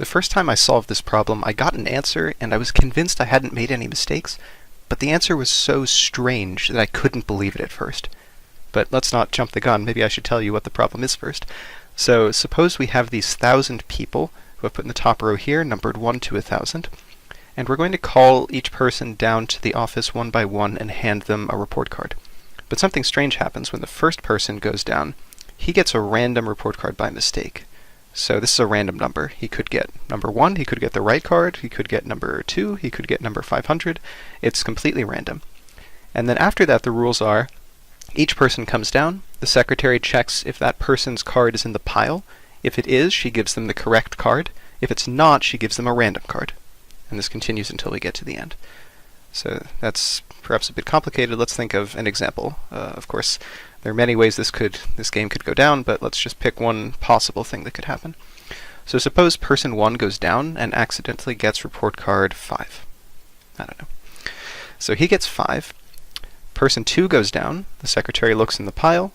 The first time I solved this problem, I got an answer and I was convinced I hadn't made any mistakes, but the answer was so strange that I couldn't believe it at first. But let's not jump the gun. Maybe I should tell you what the problem is first. So suppose we have these 1,000 people who I've put in the top row here, numbered 1 to 1,000, and we're going to call each person down to the office one by one and hand them a report card. But something strange happens when the first person goes down. He gets a random report card by mistake. So this is a random number. He could get number 1, he could get the right card, he could get number 2, he could get number 500. It's completely random. And then after that, the rules are, each person comes down, the secretary checks if that person's card is in the pile. If it is, she gives them the correct card. If it's not, she gives them a random card. And this continues until we get to the end. So that's perhaps a bit complicated. Let's think of an example. Of course, there are many ways this game could go down, but let's just pick one possible thing that could happen. So suppose person 1 goes down and accidentally gets report card 5. I don't know. So he gets 5. Person 2 goes down. The secretary looks in the pile.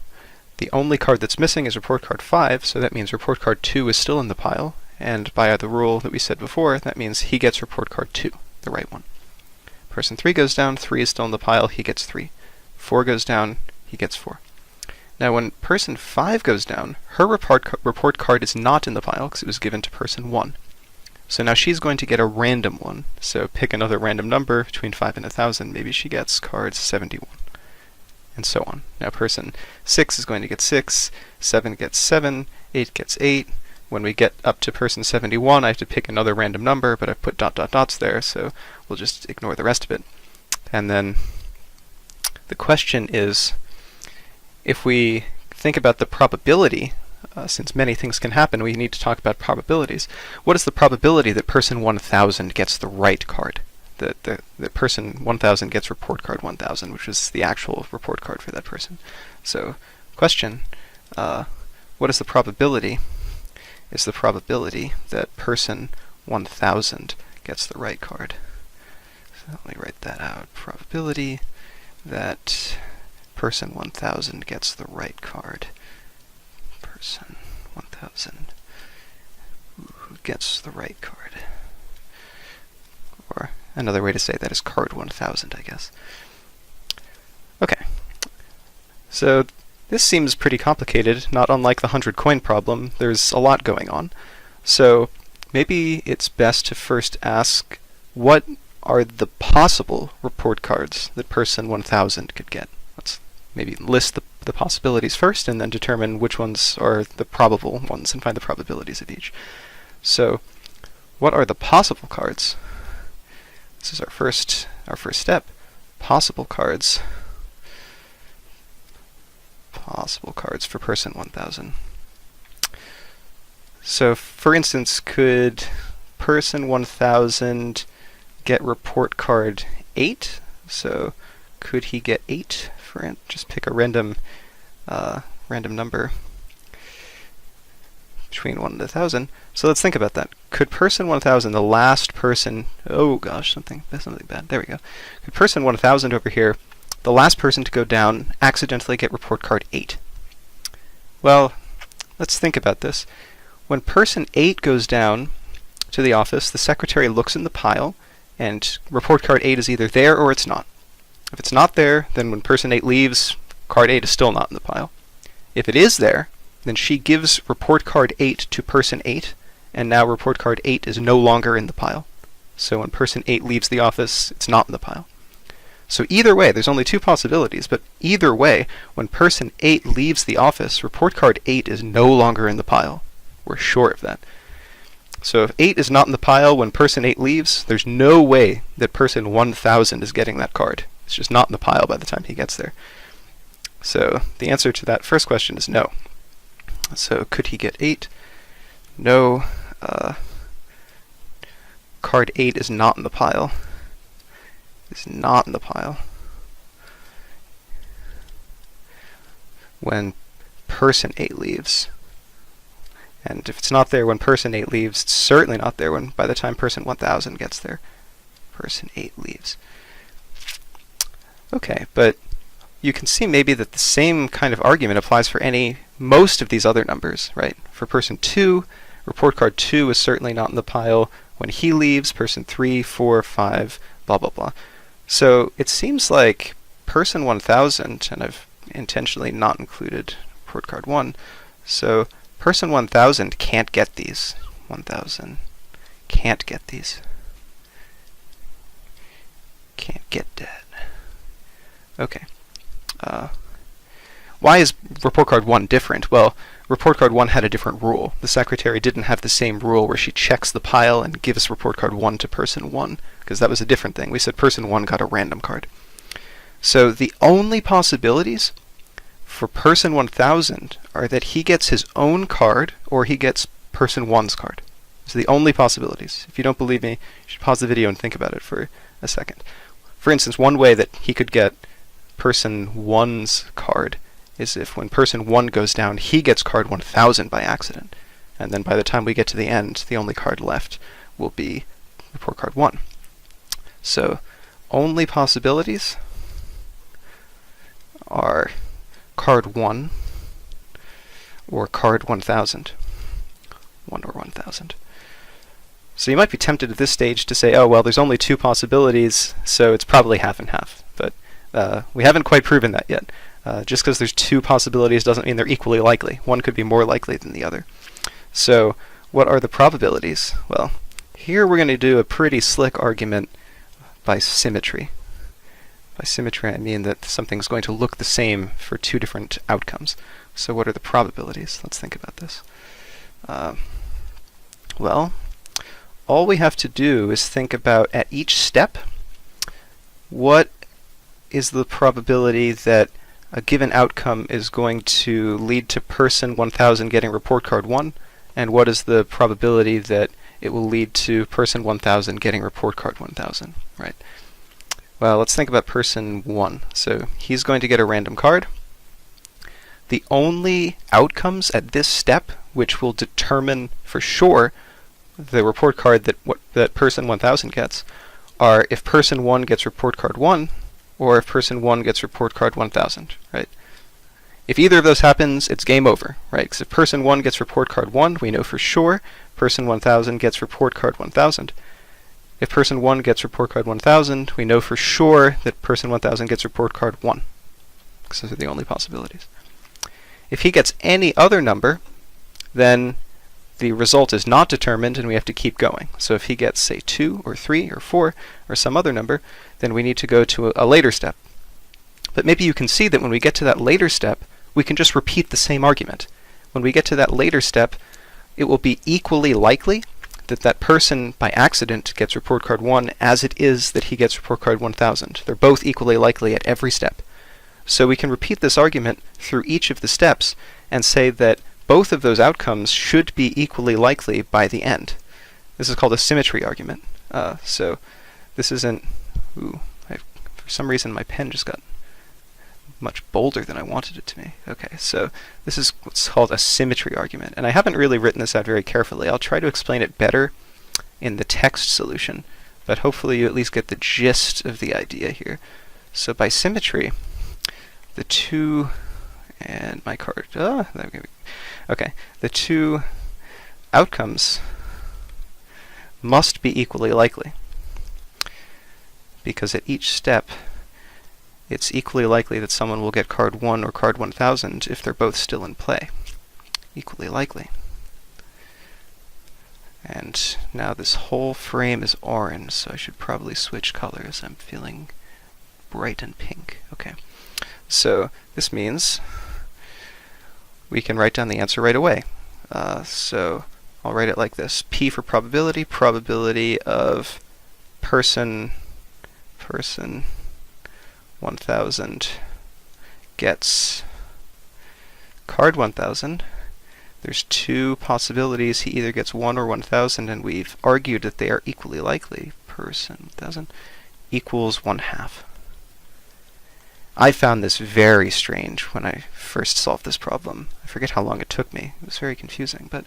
The only card that's missing is report card 5, so that means report card 2 is still in the pile. And by the rule that we said before, that means he gets report card 2, the right one. Person 3 goes down, 3 is still in the pile, he gets 3. 4 goes down, he gets 4. Now when person 5 goes down, her report card is not in the pile because it was given to person 1. So now she's going to get a random one. So pick another random number between 5 and 1,000. Maybe she gets card 71. And so on. Now person 6 is going to get 6, 7 gets 7, 8 gets 8. When we get up to person 71, I have to pick another random number, but I've put dot dot dots there, so we'll just ignore the rest of it. And then the question is, if we think about the probability, since many things can happen, we need to talk about probabilities. What is the probability that person 1,000 gets the right card? That person 1,000 gets report card 1,000, which is the actual report card for that person. So, question, what is the probability? Is the probability that person 1,000 gets the right card. So let me write that out. Probability that person 1,000 gets the right card. Person 1,000 who gets the right card. Or another way to say that is card 1,000, I guess. Okay. So this seems pretty complicated, not unlike the 100 coin problem. There's a lot going on. So maybe it's best to first ask, what are the possible report cards that person 1,000 could get? Let's maybe list the possibilities first and then determine which ones are the probable ones and find the probabilities of each. So what are the possible cards? This is our first step. Possible cards. Possible cards for person 1,000. So for instance, could person 1,000 get report card 8? So could he get 8? Just pick a random number between 1 and 1,000. So let's think about that. Could person 1,000, the last person, oh gosh, something bad. There we go. Could person 1,000 over here, the last person to go down, accidentally get report card 8? Well, let's think about this. When person 8 goes down to the office, the secretary looks in the pile, and report card 8 is either there or it's not. If it's not there, then when person 8 leaves, card 8 is still not in the pile. If it is there, then she gives report card 8 to person 8, and now report card 8 is no longer in the pile. So when person 8 leaves the office, it's not in the pile. So either way, there's only two possibilities, but either way, when person 8 leaves the office, report card 8 is no longer in the pile. We're sure of that. So if 8 is not in the pile when person 8 leaves, there's no way that person 1,000 is getting that card. It's just not in the pile by the time he gets there. So the answer to that first question is no. So could he get 8? No. Card 8 is not in the pile. Is not in the pile. When person 8 leaves. And if it's not there when person 8 leaves, it's certainly not there when by the time person 1,000 gets there. Person 8 leaves. Okay, but you can see maybe that the same kind of argument applies for most of these other numbers, right? For person 2, Report card 2 is certainly not in the pile when he leaves. Person 3, 4, 5, blah, blah, blah. So it seems like person 1000, and I've intentionally not included report card 1, so person 1000 can't get these. 1000 can't get these. Can't get that. Okay. Why is report card 1 different? Well, report card 1 had a different rule. The secretary didn't have the same rule where she checks the pile and gives report card 1 to person 1, because that was a different thing. We said person 1 got a random card. So the only possibilities for person 1000 are that he gets his own card or he gets person 1's card. So the only possibilities. If you don't believe me, you should pause the video and think about it for a second. For instance, one way that he could get person 1's card is if when person 1 goes down, he gets card 1000 by accident. And then by the time we get to the end, the only card left will be report card 1. So only possibilities are card 1 or card 1000. 1 or 1000. So you might be tempted at this stage to say, oh, well, there's only 2 possibilities, so it's probably half and half. But we haven't quite proven that yet. Just because there's 2 possibilities doesn't mean they're equally likely. One could be more likely than the other. So what are the probabilities? Well, here we're going to do a pretty slick argument by symmetry. By symmetry, I mean that something's going to look the same for 2 different outcomes. So what are the probabilities? Let's think about this. Well, all we have to do is think about, at each step, what is the probability that a given outcome is going to lead to person 1000 getting report card 1, and what is the probability that it will lead to person 1000 getting report card 1000, right? Well, let's think about person 1. So he's going to get a random card. The only outcomes at this step which will determine for sure the report card that person 1000 gets are if person 1 gets report card 1 or if person 1 gets report card 1000, right? If either of those happens, it's game over, right? Because if person 1 gets report card 1, we know for sure person 1000 gets report card 1000. If person 1 gets report card 1000, we know for sure that person 1000 gets report card 1. Because those are the only possibilities. If he gets any other number, then the result is not determined and we have to keep going. So if he gets, say, 2 or 3 or 4 or some other number, then we need to go to a later step. But maybe you can see that when we get to that later step, we can just repeat the same argument. When we get to that later step, it will be equally likely that that person by accident gets report card 1 as it is that he gets report card 1000. They're both equally likely at every step. So we can repeat this argument through each of the steps and say that both of those outcomes should be equally likely by the end. This is called a symmetry argument. So this isn't... for some reason my pen just got much bolder than I wanted it to be. Okay, so this is what's called a symmetry argument. And I haven't really written this out very carefully. I'll try to explain it better in the text solution, but hopefully you at least get the gist of the idea here. So by symmetry, the 2... and my card... okay, the 2 outcomes must be equally likely, because at each step it's equally likely that someone will get card 1 or card 1000 if they're both still in play. Equally likely. And now this whole frame is orange, so I should probably switch colors. I'm feeling bright and pink. Okay, so this means we can write down the answer right away. So I'll write it like this. P for probability, probability of person 1000 gets card 1000. There's 2 possibilities. He either gets 1 or 1000, and we've argued that they are equally likely. Person 1000 equals 1/2. I found this very strange when I first solved this problem. I forget how long it took me. It was very confusing. But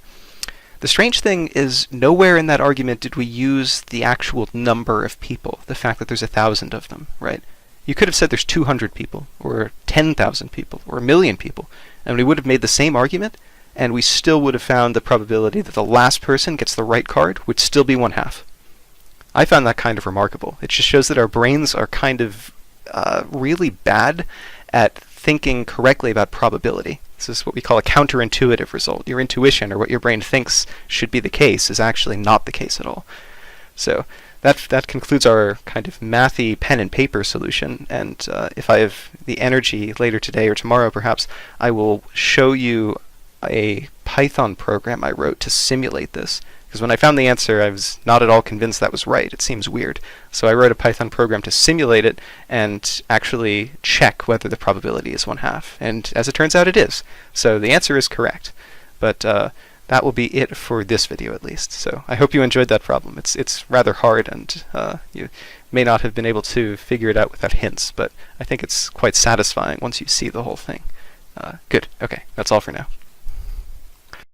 the strange thing is, nowhere in that argument did we use the actual number of people, the fact that there's 1,000 of them, right? You could have said there's 200 people, or 10,000 people, or 1,000,000 people, and we would have made the same argument, and we still would have found the probability that the last person gets the right card would still be 1/2. I found that kind of remarkable. It just shows that our brains are kind of really bad at thinking correctly about probability. This is what we call a counterintuitive result. Your intuition, or what your brain thinks should be the case, is actually not the case at all. So that concludes our kind of mathy pen and paper solution, and if I have the energy later today or tomorrow perhaps, I will show you a Python program I wrote to simulate this. Because when I found the answer, I was not at all convinced that was right. It seems weird. So I wrote a Python program to simulate it and actually check whether the probability is 1/2. And as it turns out, it is. So the answer is correct. But that will be it for this video, at least. So I hope you enjoyed that problem. It's rather hard, and you may not have been able to figure it out without hints, but I think it's quite satisfying once you see the whole thing. Good. Okay, that's all for now.